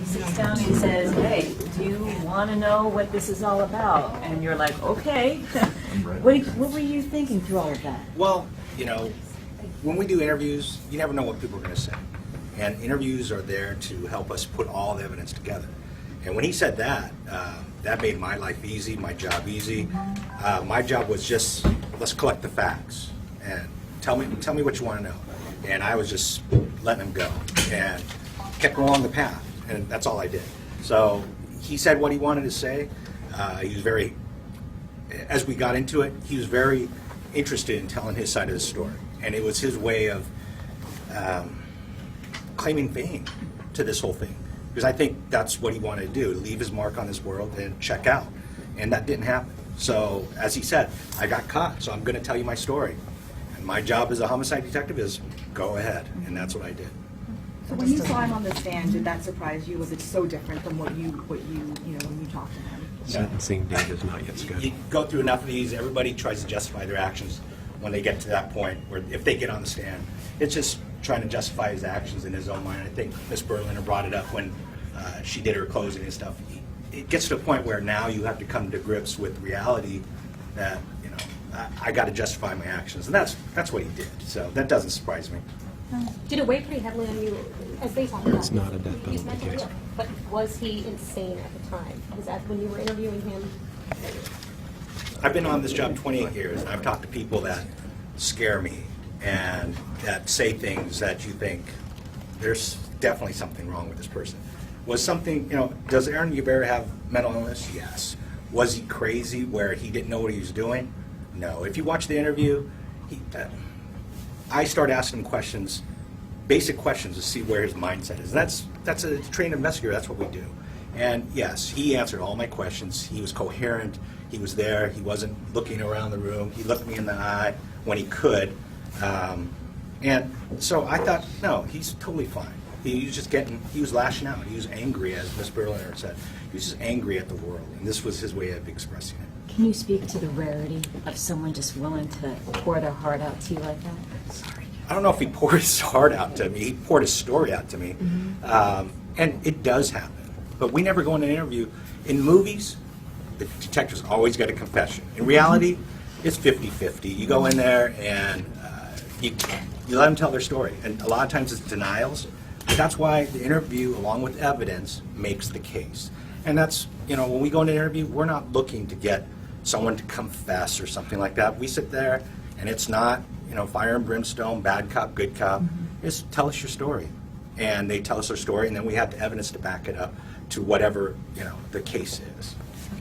sits down and says, hey, do you want to know what this is all about? And you're like, okay. What were you thinking through all of that? Well, when we do interviews, you never know what people are going to say. And interviews are there to help us put all the evidence together. And when he said that, that made my life easy, my job easy. My job was just, let's collect the facts and tell me what you want to know. And I was just letting him go and kept along the path, and that's all I did. So he said what he wanted to say. He was very, as we got into it, he was very interested in telling his side of the story. And it was his way of claiming fame to this whole thing. Because I think that's what he wanted to do, leave his mark on this world and check out. And that didn't happen. So, as he said, I got caught, so I'm going to tell you my story. And my job as a homicide detective is go ahead, and that's what I did. So when you saw him on the stand, did that surprise you? Was it so different from what you when you talked to him? Sentencing date is not yet scheduled. You go through enough of these, everybody tries to justify their actions when they get to that point, where if they get on the stand, it's just trying to justify his actions in his own mind. I think Ms. Berliner brought it up when she did her closing and stuff. It gets to a point where now you have to come to grips with reality that, I got to justify my actions. And that's what he did. So that doesn't surprise me. Did it weigh pretty heavily on you, as they talk about? It's not a death He's penalty mentally case. ill, but was he insane at the time? Was that when you were interviewing him? I've been on this job 28 years, and I've talked to people that scare me and that say things that you think there's definitely something wrong with this person. Was something, does Aaron Yubera have mental illness? Yes. Was he crazy where he didn't know what he was doing? No. If you watch the interview, I start asking him questions, basic questions, to see where his mindset is. That's a trained investigator. That's what we do. And yes, he answered all my questions. He was coherent. He was there. He wasn't looking around the room. He looked me in the eye when he could. And so I thought, no, he's totally fine. He was lashing out. He was angry, as Ms. Berliner said. He was just angry at the world, and this was his way of expressing it. Can you speak to the rarity of someone just willing to pour their heart out to you like that? Sorry. I don't know if he poured his heart out to me. He poured his story out to me. And it does happen. But we never go in an interview. In movies, the detective's always got a confession. In reality, it's 50-50. You go in there and you let them tell their story. And a lot of times it's denials. But that's why the interview, along with evidence, makes the case. And that's, when we go into an interview, we're not looking to get someone to confess or something like that. We sit there, and it's not, fire and brimstone, bad cop, good cop. It's tell us your story. And they tell us their story, and then we have the evidence to back it up to whatever, the case is.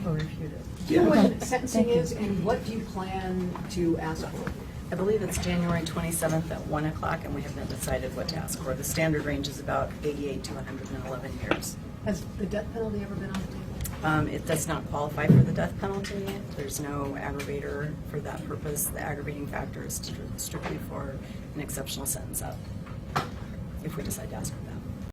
Or refute it. Do you know when sentencing is, and what do you plan to ask for? I believe it's January 27th at 1 o'clock, and we have not decided what to ask for. The standard range is about 88 to 111 years. Has the death penalty ever been on the table? It does not qualify for the death penalty. There's no aggravator for that purpose. The aggravating factor is strictly for an exceptional sentence up, if we decide to ask for